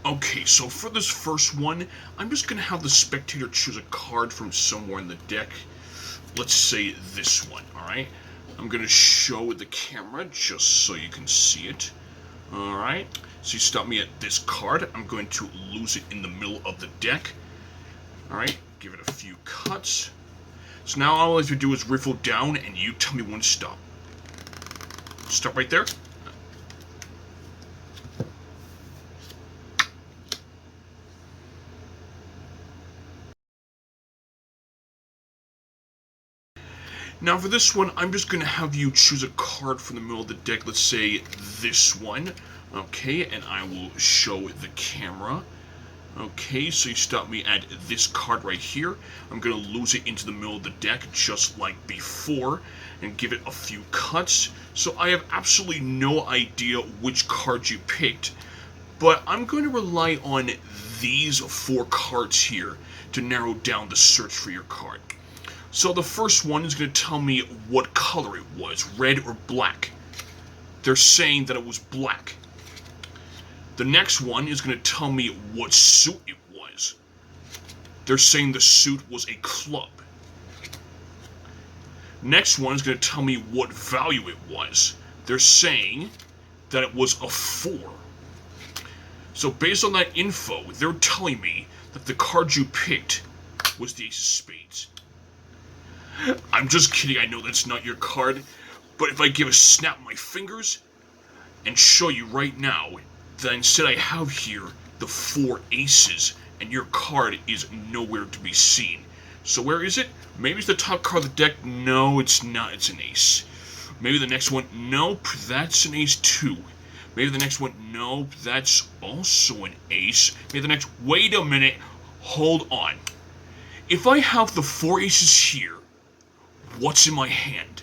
Okay, so for this first one, I'm just going to have the spectator choose a card from somewhere in the deck. Let's say this one, alright? I'm going to show the camera just so you can see it. Alright, so you stop me at this card. I'm going to lose it in the middle of the deck. Alright, give it a few cuts. So now all I have to do is riffle down and you tell me when to stop. Stop right there. Now for this one, I'm just going to have you choose a card from the middle of the deck. Let's say this one. Okay, and I will show the camera. Okay, so you stop me at this card right here. I'm going to lose it into the middle of the deck just like before and give it a few cuts. So I have absolutely no idea which card you picked, but I'm going to rely on these four cards here to narrow down the search for your card. So the first one is going to tell me what color it was, red or black. They're saying that it was black. The next one is going to tell me what suit it was. They're saying the suit was a club. Next one is going to tell me what value it was. They're saying that it was a 4. So based on that info, they're telling me that the card you picked was the Ace of Spades. I'm just kidding, I know that's not your card, but if I give a snap of my fingers and show you right now that instead I have here the 4 aces, and your card is nowhere to be seen. So where is it? Maybe it's the top card of the deck. No, it's not. It's an ace. Maybe the next one. Nope, that's an ace too. Maybe the next one. Nope, that's also an ace. Maybe the next. Wait a minute. Hold on. If I have the 4 aces here, what's in my hand?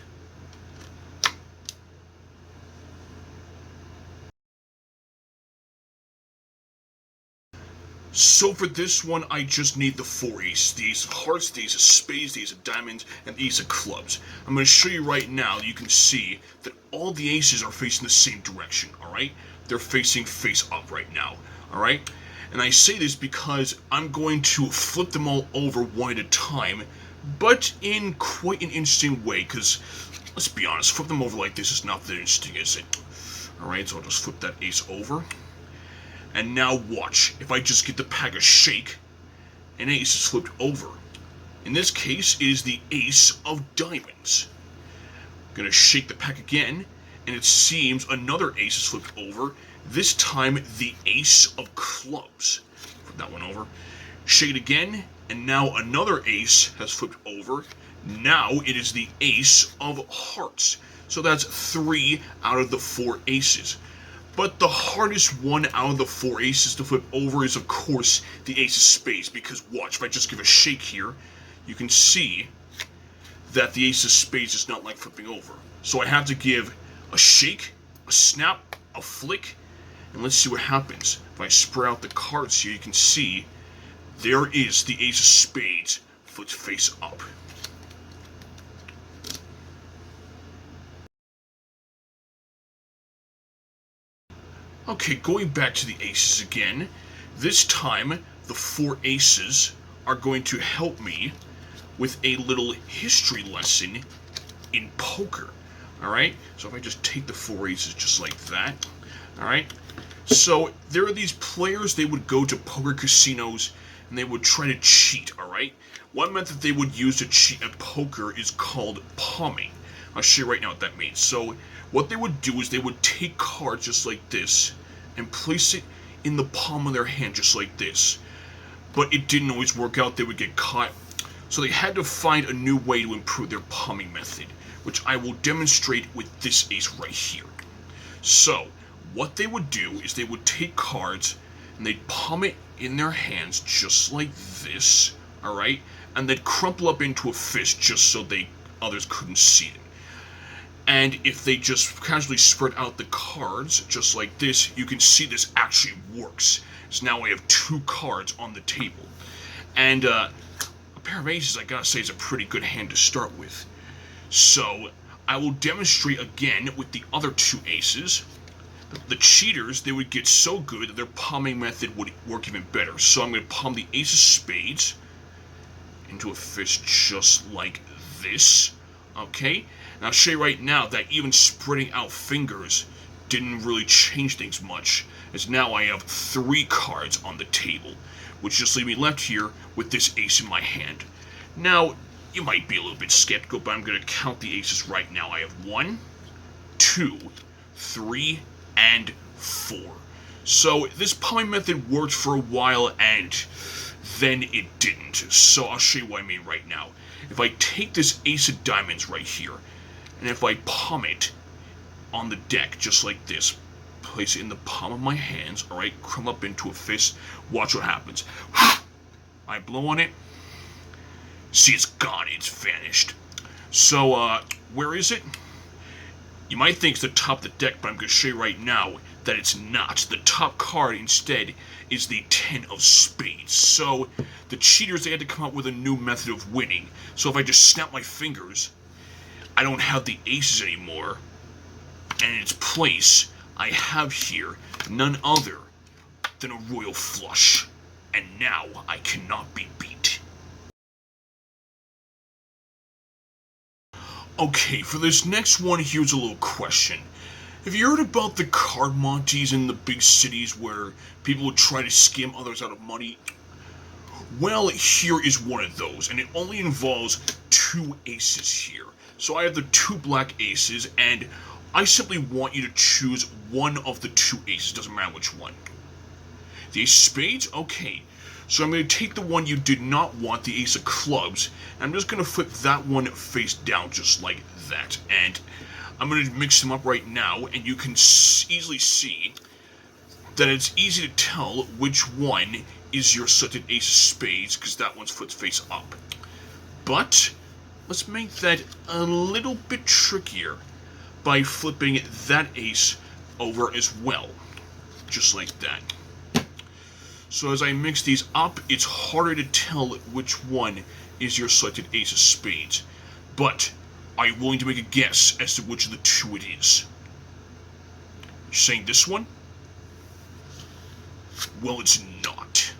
So for this one, I just need the 4 aces. The ace of hearts, the ace of spades, the ace of diamonds, and the ace of clubs. I'm going to show you right now, you can see that all the aces are facing the same direction, alright? They're facing face up right now, alright? And I say this because I'm going to flip them all over one at a time, but in quite an interesting way, because, let's be honest, flip them over like this is not that interesting, is it? Alright, so I'll just flip that ace over. And now watch, if I just get the pack a shake, an ace is flipped over. In this case, it is the ace of diamonds. I'm going to shake the pack again, and it seems another ace is flipped over, this time the ace of clubs. Flip that one over. Shake it again, and now another ace has flipped over. Now it is the ace of hearts. So that's 3 out of the 4 aces. But the hardest one out of the 4 aces to flip over is, of course, the ace of spades. Because watch, if I just give a shake here, you can see that the ace of spades is not like flipping over. So I have to give a shake, a snap, a flick, and let's see what happens. If I spread out the cards here, you can see there is the ace of spades flipped face up. Okay, going back to the aces again. This time, the 4 aces are going to help me with a little history lesson in poker. Alright, so if I just take the 4 aces just like that. Alright, so there are these players, they would go to poker casinos and they would try to cheat, alright? One method they would use to cheat at poker is called palming. I'll show you right now what that means. So what they would do is they would take cards just like this and place it in the palm of their hand just like this. But it didn't always work out, they would get caught. So they had to find a new way to improve their palming method, which I will demonstrate with this ace right here. So what they would do is they would take cards and they'd palm it in their hands just like this, alright? And they'd crumple up into a fist just so others couldn't see it. And if they just casually spread out the cards, just like this, you can see this actually works. So now I have 2 cards on the table. And a pair of aces, I gotta say, is a pretty good hand to start with. So I will demonstrate again with the other 2 aces. The cheaters, they would get so good that their palming method would work even better. So I'm going to palm the ace of spades into a fist just like this. Okay? And I'll show you right now that even spreading out fingers didn't really change things much, as now I have 3 cards on the table, which just leave me left here with this ace in my hand. Now, you might be a little bit skeptical, but I'm going to count the aces right now. I have 1, 2, 3, and 4. So this palming method worked for a while, and then it didn't. So I'll show you what I mean right now. If I take this ace of diamonds right here, and if I palm it on the deck just like this, place it in the palm of my hands, alright, crumble up into a fist, watch what happens. I blow on it, see, it's gone, it's vanished. So, where is it? You might think it's the top of the deck, but I'm going to show you right now that it's not. The top card, instead, is the 10 of spades. So, the cheaters, they had to come up with a new method of winning. So if I just snap my fingers, I don't have the aces anymore. And in its place, I have here none other than a royal flush. And now I cannot be beat. Okay, for this next one, here's a little question. Have you heard about the card monties in the big cities where people would try to scam others out of money? Well, here is one of those, and it only involves 2 aces here. So I have the 2 black aces, and I simply want you to choose one of the 2 aces, doesn't matter which one. The ace of spades? Okay. So I'm going to take the one you did not want, the ace of clubs, and I'm just going to flip that one face down just like that. And I'm going to mix them up right now, and you can easily see that it's easy to tell which one is your selected ace of spades, because that one's flipped face up. But let's make that a little bit trickier by flipping that ace over as well, just like that. So as I mix these up, it's harder to tell which one is your selected ace of spades. But are you willing to make a guess as to which of the 2 it is? You're saying this one? Well, it's not.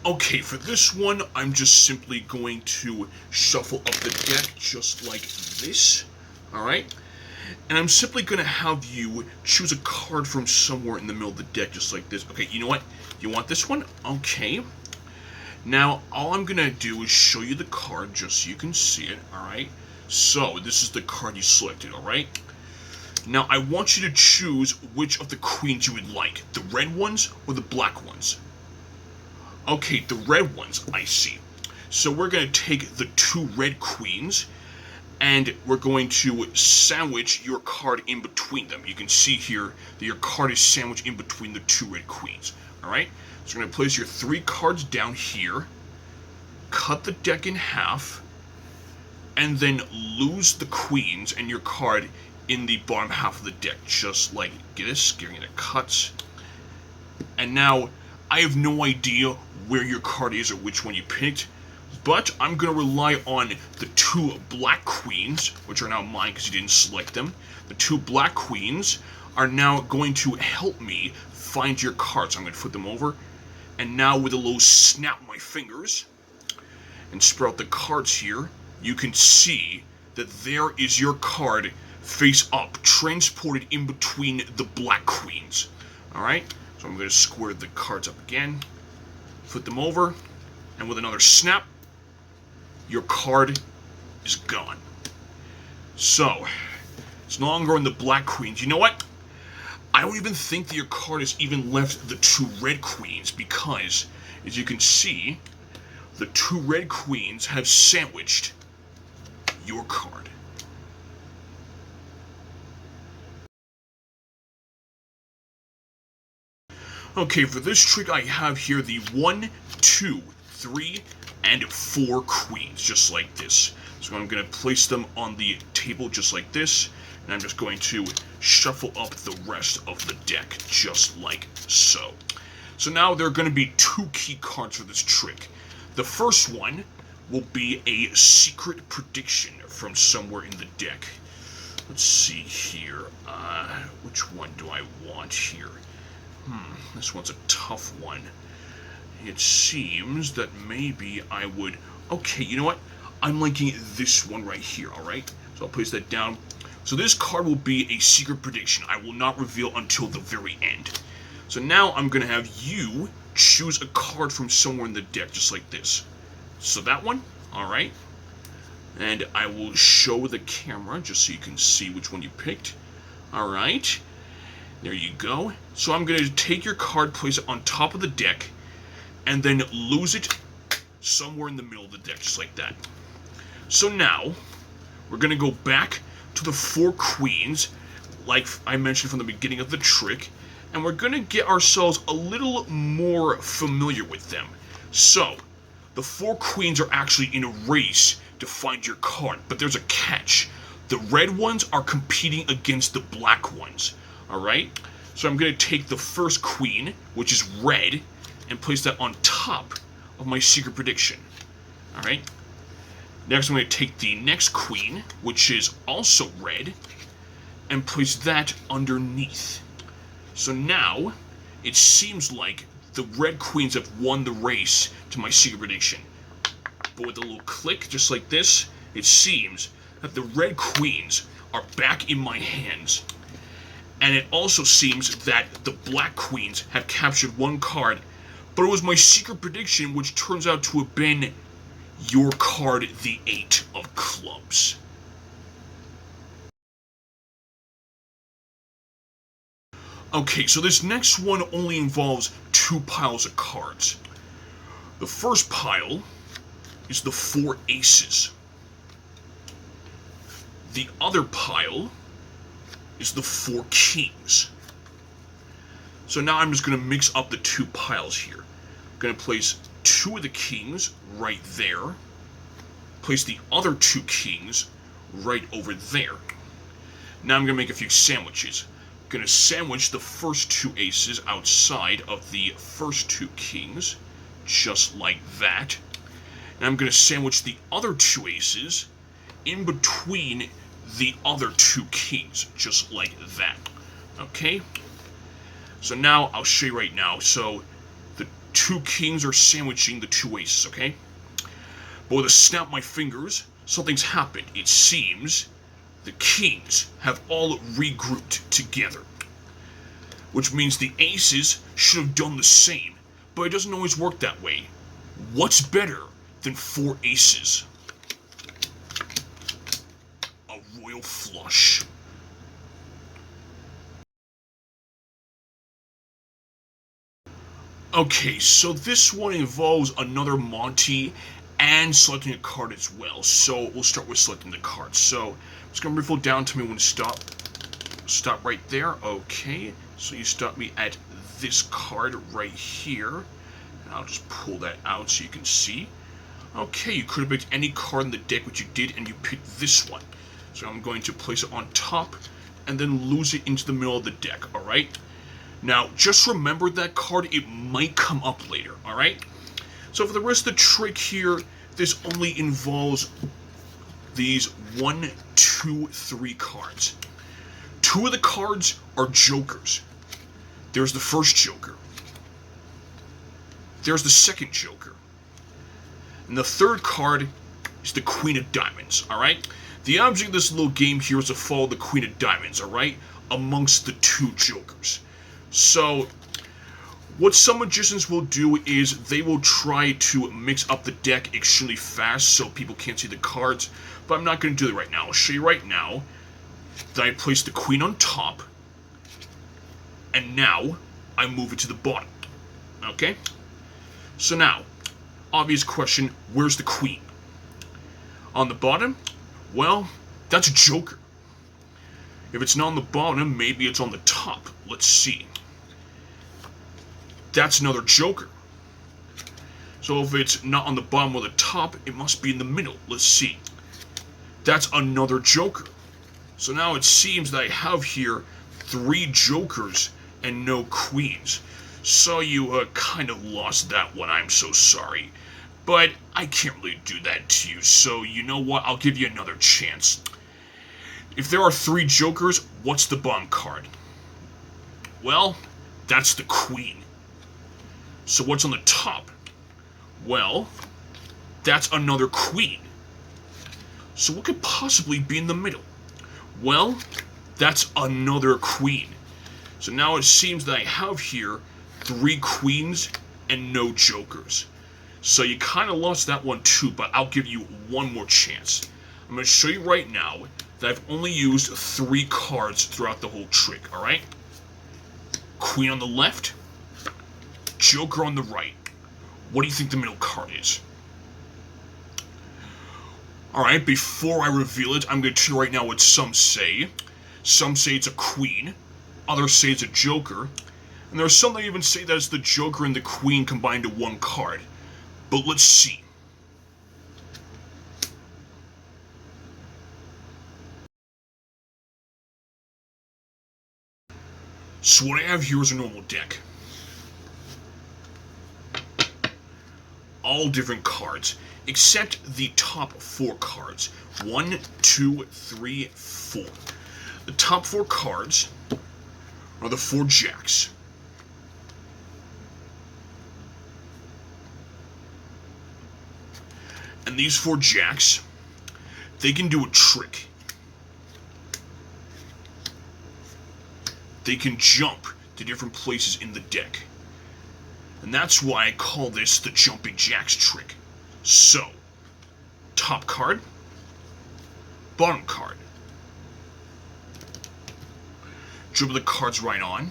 Okay, for this one, I'm just simply going to shuffle up the deck just like this. Alright? And I'm simply going to have you choose a card from somewhere in the middle of the deck, just like this. Okay, you know what? You want this one? Okay. Now, all I'm going to do is show you the card just so you can see it, alright? So, this is the card you selected, alright? Now, I want you to choose which of the queens you would like. The red ones or the black ones? Okay, the red ones, I see. So we're going to take the 2 red queens, and we're going to sandwich your card in between them. You can see here that your card is sandwiched in between the 2 red queens. Alright? So we're going to place your 3 cards down here, cut the deck in half, and then lose the queens and your card in the bottom half of the deck, just like this, giving it a cut. And now, I have no idea where your card is or which one you picked, but I'm going to rely on the 2 black queens, which are now mine because you didn't select them. The 2 black queens are now going to help me find your cards. I'm going to flip them over, and now with a little snap of my fingers and spread out the cards here, you can see that there is your card face up, transported in between the black queens. Alright, so I'm going to square the cards up again, flip them over, and with another snap, your card is gone. So, it's no longer in the black queens. You know what? I don't even think that your card has even left the 2 red queens, because, as you can see, the 2 red queens have sandwiched your card. Okay, for this trick I have here the 1, 2, 3, and 4 queens, just like this. So I'm going to place them on the table just like this, and I'm just going to shuffle up the rest of the deck, just like so. So now there are going to be 2 key cards for this trick. The first one, will be a secret prediction from somewhere in the deck. Let's see here. Which one do I want here? This one's a tough one. It seems that maybe I would... Okay, you know what? I'm liking this one right here, alright? So I'll place that down. So this card will be a secret prediction. I will not reveal until the very end. So now I'm going to have you choose a card from somewhere in the deck, just like this. So that one, alright. And I will show the camera, just so you can see which one you picked. Alright. There you go. So I'm going to take your card, place it on top of the deck, and then lose it somewhere in the middle of the deck, just like that. So now, we're going to go back to the 4 queens, like I mentioned from the beginning of the trick, and we're going to get ourselves a little more familiar with them. So, the 4 queens are actually in a race to find your card, but there's a catch. The red ones are competing against the black ones, alright? So I'm going to take the first queen, which is red, and place that on top of my secret prediction, alright? Next, I'm going to take the next queen, which is also red, and place that underneath. So now, it seems like the red queens have won the race to my secret prediction. But with a little click, just like this, it seems that the red queens are back in my hands. And it also seems that the black queens have captured 1 card, but it was my secret prediction, which turns out to have been your card, the 8 of clubs. Okay, so this next one only involves 2 piles of cards. The first pile is the 4 aces. The other pile is the 4 kings. So now I'm just going to mix up the 2 piles here. I'm going to place 2 of the kings right there. Place the other 2 kings right over there. Now I'm going to make a few sandwiches. I'm going to sandwich the first 2 aces outside of the first 2 kings, just like that. And I'm going to sandwich the other 2 aces in between the other 2 kings, just like that. Okay? So now, I'll show you right now. So, the 2 kings are sandwiching the 2 aces, okay? But with a snap of my fingers, something's happened. It seems the kings have all regrouped together. Which means the aces should have done the same. But it doesn't always work that way. What's better than 4 aces? A royal flush. Okay, so this one involves another Monty and selecting a card as well. So we'll start with selecting the card. So I'm just going to riffle down to me when to stop. Stop right there. Okay, so you stop me at this card right here. And I'll just pull that out so you can see. Okay, you could have picked any card in the deck, which you did, and you picked this one. So I'm going to place it on top and then lose it into the middle of the deck, alright? Now, just remember that card, it might come up later, alright? So for the rest of the trick here, this only involves these 1, 2, 3 cards. 2 of the cards are jokers. There's the first joker. There's the second joker. And the third card is the Queen of Diamonds, alright? The object of this little game here is to follow the Queen of Diamonds, alright? Amongst the 2 jokers. So, what some magicians will do is they will try to mix up the deck extremely fast so people can't see the cards, but I'm not going to do it right now. I'll show you right now that I place the queen on top, and now I move it to the bottom. Okay? So now, obvious question, where's the queen? On the bottom? Well, that's a joker. If it's not on the bottom, maybe it's on the top. Let's see. That's another joker. So if it's not on the bottom or the top, it must be in the middle. Let's see. That's another joker. So now it seems that I have here 3 jokers and no queens. So you kind of lost that one. I'm so sorry. But I can't really do that to you, so you know what? I'll give you another chance. If there are 3 jokers, what's the bottom card? Well, that's the queen. So what's on the top? Well, that's another queen. So what could possibly be in the middle? Well, that's another queen. So now it seems that I have here 3 queens and no jokers. So you kind of lost that one too, but I'll give you one more chance. I'm going to show you right now that I've only used 3 cards throughout the whole trick, alright? Queen on the left, joker on the right. What do you think the middle card is? Alright, before I reveal it, I'm going to tell you right now what some say. Some say it's a queen, others say it's a joker, and there are some that even say that it's the joker and the queen combined to one card. But let's see. So what I have here is a normal deck. All different cards, except the top 4 cards. 1, 2, 3, 4. The top 4 cards are the 4 jacks. And these 4 jacks, they can do a trick. They can jump to different places in the deck. And that's why I call this the jumping jacks trick. So, top card, bottom card. Dribble the cards right on.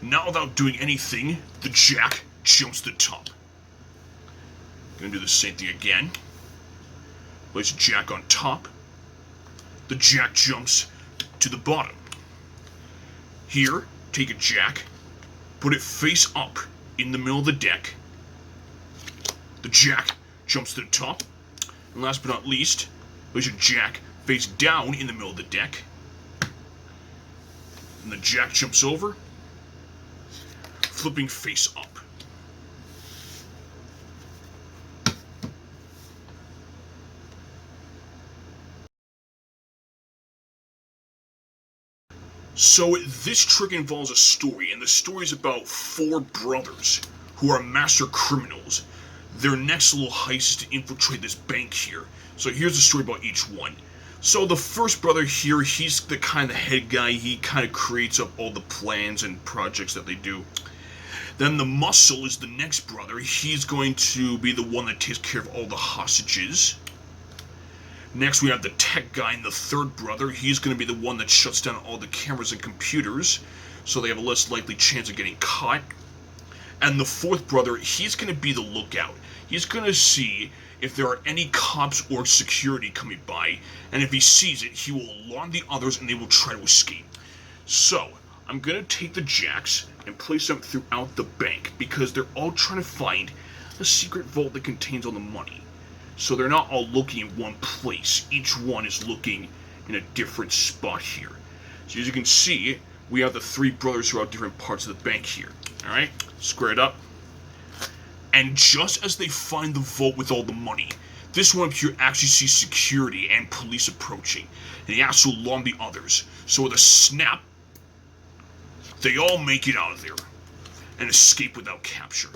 Now without doing anything, the jack jumps to the top. Gonna do the same thing again. Place a jack on top. The jack jumps to the bottom. Here, take a jack, put it face up in the middle of the deck. The jack jumps to the top. And last but not least, place a jack face down in the middle of the deck. And the jack jumps over, flipping face up. So this trick involves a story, and the story is about 4 brothers who are master criminals. Their next little heist is to infiltrate this bank here. So here's the story about each one. So the first brother here, he's the kind of head guy. He kind of creates up all the plans and projects that they do. Then the muscle is the next brother. He's going to be the one that takes care of all the hostages. Next, we have the tech guy and the third brother. He's going to be the one that shuts down all the cameras and computers, so they have a less likely chance of getting caught. And the fourth brother, he's going to be the lookout. He's going to see if there are any cops or security coming by, and if he sees it, he will alarm the others and they will try to escape. So, I'm going to take the jacks and place them throughout the bank, because they're all trying to find a secret vault that contains all the money. So they're not all looking in one place. Each one is looking in a different spot here. So as you can see, we have the 3 brothers throughout different parts of the bank here. Alright, square it up. And just as they find the vault with all the money, this one up here actually sees security and police approaching. And he has to alarm the others. So with a snap, they all make it out of there and escape without capture.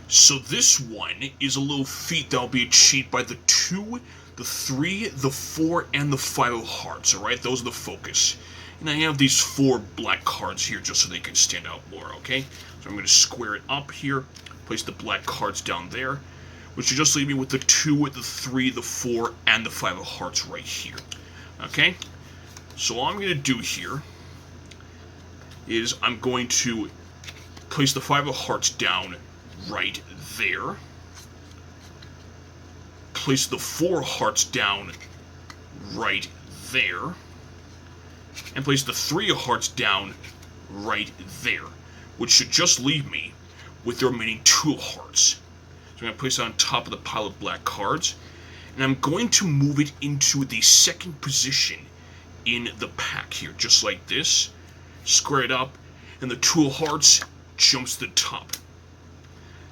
So this one is a little feat that will be achieved by the 2, the 3, the 4, and the 5 of hearts, alright? Those are the focus. And I have these 4 black cards here just so they can stand out more, okay? So I'm going to square it up here, place the black cards down there, which should just leave me with the 2, the 3, the 4, and the 5 of hearts right here, okay? So all I'm going to do here is I'm going to place the 5 of hearts down right there. Place the 4 hearts down right there. And place the 3 of hearts down right there. Which should just leave me with the remaining 2 of hearts. So I'm going to place it on top of the pile of black cards. And I'm going to move it into the second position in the pack here. Just like this. Square it up. and the two of hearts jumps to the top.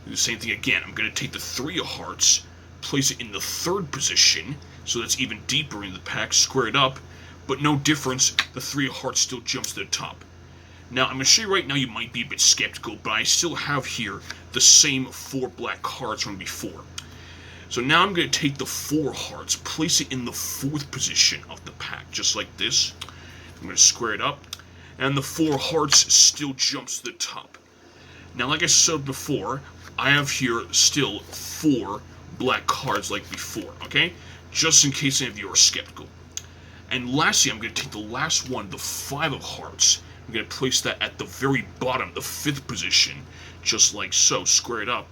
Do the same thing again. I'm going to take the three of hearts, place it in the third position, so that's even deeper in the pack, square it up, but no difference, the three of hearts still jumps to the top. Now, I'm going to show you right now, you might be a bit skeptical, but I still have here the same 4 black cards from before. So now I'm going to take the 4 hearts, place it in the 4th position of the pack, just like this. I'm going to square it up, and the 4 hearts still jumps to the top. Now, like I said before, I have here still 4 black cards like before, okay? Just in case any of you are skeptical. And lastly, I'm going to take the last one, the 5 of hearts. I'm going to place that at the very bottom, the 5th position, just like so, square it up.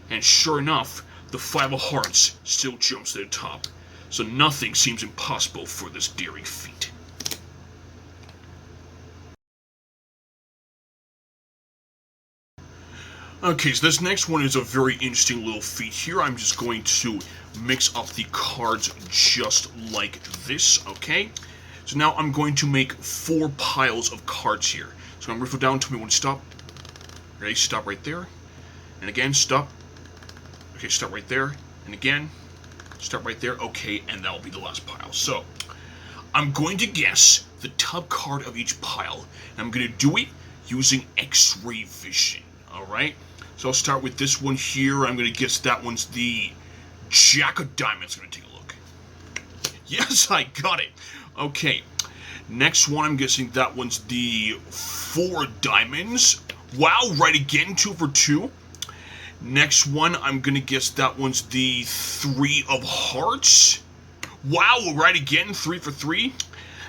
And sure enough, the 5 of hearts still jumps to the top. So nothing seems impossible for this daring feat. Okay, so this next one is a very interesting little feat here. I'm just going to mix up the cards just like this, okay? So now I'm going to make 4 piles of cards here. So I'm going to riffle down, tell me when to stop. Ready? Stop right there. And again, stop. Okay, stop right there. And again, stop right there. Okay, and that'll be the last pile. So, I'm going to guess the top card of each pile. And I'm going to do it using X-ray vision. Alright? So I'll start with this one here. I'm going to guess that one's the Jack of Diamonds. I'm going to take a look. Yes, I got it. Okay. Next one, I'm guessing that one's the 4 diamonds. Wow, right again, 2 for 2. Next one, I'm going to guess that one's the 3 of hearts. Wow, right again, 3 for 3.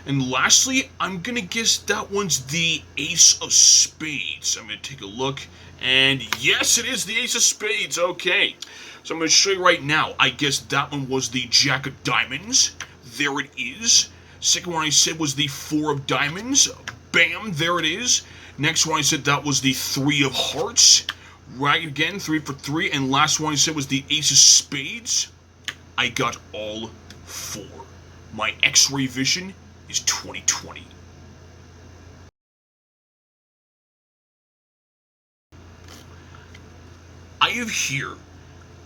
And lastly, I'm going to guess that one's the Ace of Spades. I'm going to take a look. And yes, it is the Ace of Spades. Okay. So I'm going to show you right now. I guess that one was the Jack of Diamonds. There it is. Second one I said was the 4 of Diamonds. Bam, there it is. Next one I said that was the 3 of Hearts. Right again, 3 for 3. And last one I said was the Ace of Spades. I got all 4. My X-ray vision is 20/20. I have here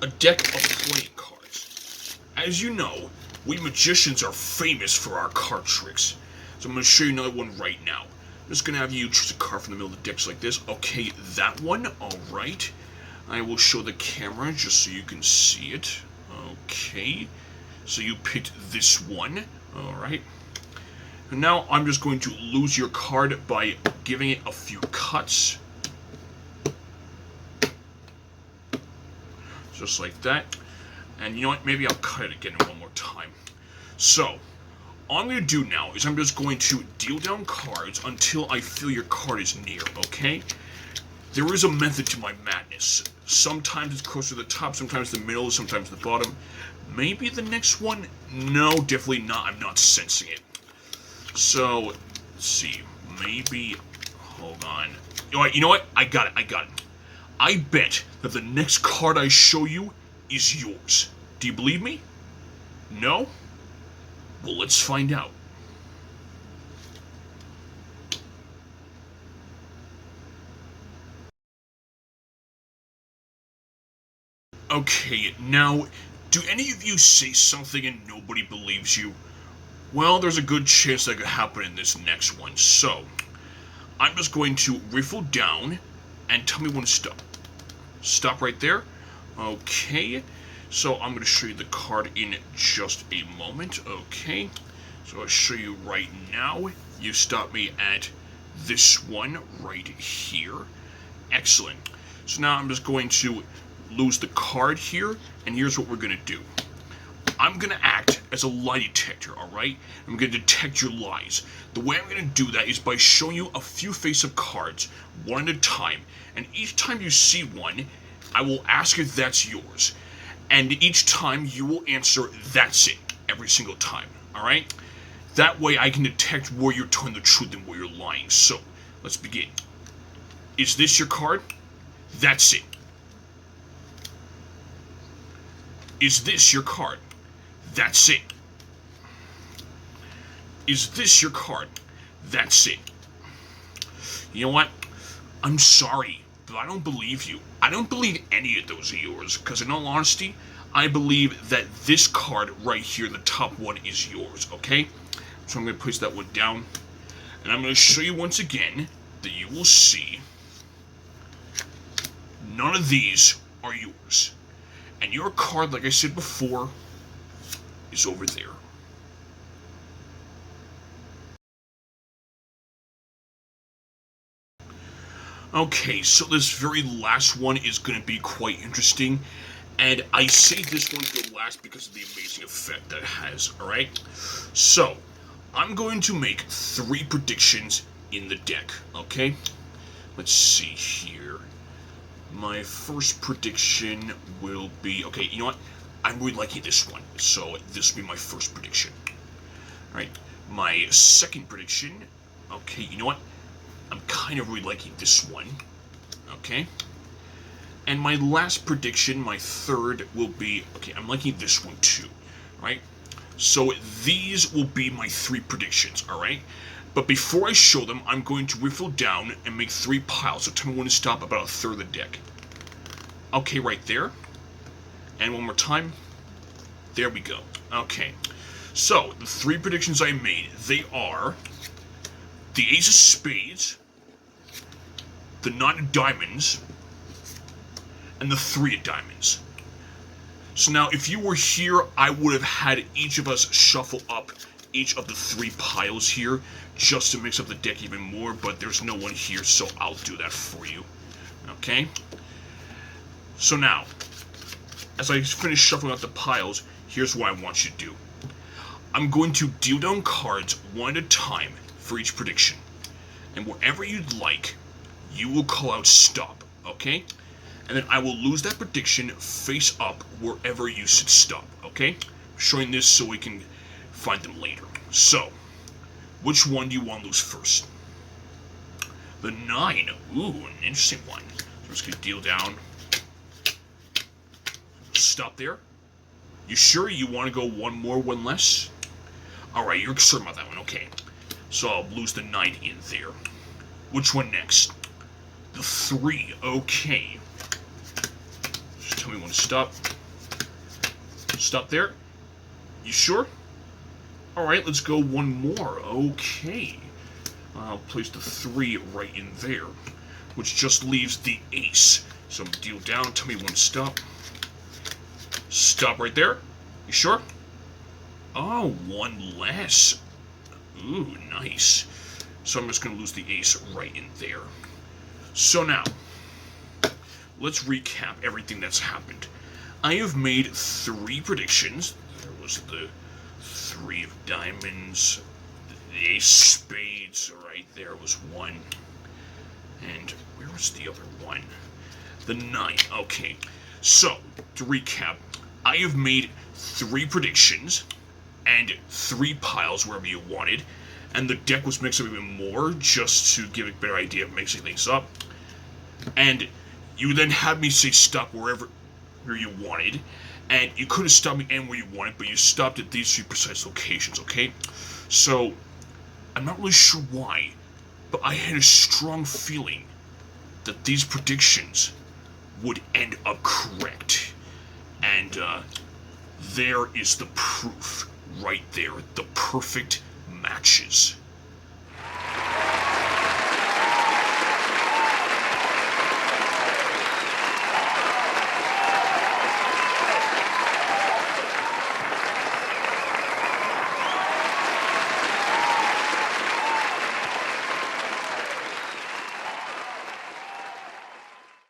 a deck of playing cards. As you know, we magicians are famous for our card tricks. So I'm going to show you another one right now. I'm just going to have you choose a card from the middle of the deck like this. Okay, that one. Alright. I will show the camera just so you can see it. Okay. So you picked this one. Alright. And now I'm just going to lose your card by giving it a few cuts. Just like that. And you know what? Maybe I'll cut it again one more time. So, all I'm going to do now is I'm just going to deal down cards until I feel your card is near, okay? There is a method to my madness. Sometimes it's closer to the top, sometimes the middle, sometimes the bottom. Maybe the next one? No, definitely not. I'm not sensing it. So, let's see. Maybe... Hold on. You know what? I got it. I bet that the next card I show you is yours. Do you believe me? No? Well, let's find out. Okay, now, do any of you say something and nobody believes you? Well, there's a good chance that could happen in this next one, so... I'm just going to riffle down and tell me when to stop. Stop right there. Okay. So I'm going to show you the card in just a moment. Okay. So I'll show you right now. You stop me at this one right here. Excellent. So now I'm just going to lose the card here. And here's what we're going to do. I'm going to act as a lie detector, alright? I'm going to detect your lies. The way I'm going to do that is by showing you a few face-up cards, one at a time. And each time you see one, I will ask if that's yours. And each time you will answer, that's it, every single time, alright? That way I can detect where you're telling the truth and where you're lying. So, let's begin. Is this your card? That's it. Is this your card? That's it. Is this your card? That's it. You know what? I'm sorry, but I don't believe you. I don't believe any of those are yours, because in all honesty, I believe that this card right here, the top one, is yours, okay? So I'm going to place that one down, and I'm going to show you once again that you will see none of these are yours. And your card, like I said before, is over there. Okay, so this very last one is going to be quite interesting. And I say this one to go last because of the amazing effect that it has, alright? So, I'm going to make 3 predictions in the deck, okay? Let's see here. My first prediction will be... Okay, you know what? I'm really liking this one, so this will be my first prediction. Alright, my second prediction... Okay, you know what? I'm kind of really liking this one. Okay? And my last prediction, my third, will be... Okay, I'm liking this one too. Right? So these will be my 3 predictions, alright? But before I show them, I'm going to riffle down and make 3 piles. So tell me when to stop about a third of the deck. Okay, right there. And one more time. There we go. Okay. So, the 3 predictions I made, they are the Ace of Spades, the 9 of Diamonds, and the 3 of Diamonds. So now, if you were here, I would have had each of us shuffle up each of the 3 piles here, just to mix up the deck even more, but there's no one here, so I'll do that for you. Okay? So now, as I finish shuffling out the piles, here's what I want you to do. I'm going to deal down cards one at a time for each prediction. And wherever you'd like, you will call out stop, okay? And then I will lose that prediction face up wherever you should stop, okay? I'm showing this so we can find them later. So, which one do you want to lose first? The 9. Ooh, an interesting one. So I'm just going to deal down. Stop there. You sure you want to go one more, one less? Alright, you're certain about that one, okay. So I'll lose the 9 in there. Which one next? The 3, okay. Just tell me when to stop. Stop there. You sure? Alright, let's go one more, okay. I'll place the 3 right in there, which just leaves the ace. So deal down, tell me when to stop. Stop right there. You sure? Oh, one less. Ooh, nice. So I'm just going to lose the ace right in there. So now, let's recap everything that's happened. I have made 3 predictions. There was the 3 of diamonds, the ace spades, right there was 1. And where was the other one? The 9, okay. So, to recap, I have made 3 predictions and 3 piles wherever you wanted, and the deck was mixed up even more just to give a better idea of mixing things up. And you then had me say stop wherever you wanted, and you couldn't stop me anywhere you wanted, but you stopped at these 3 precise locations, okay? So, I'm not really sure why, but I had a strong feeling that these predictions would end up correct. And there is the proof right there, the perfect matches.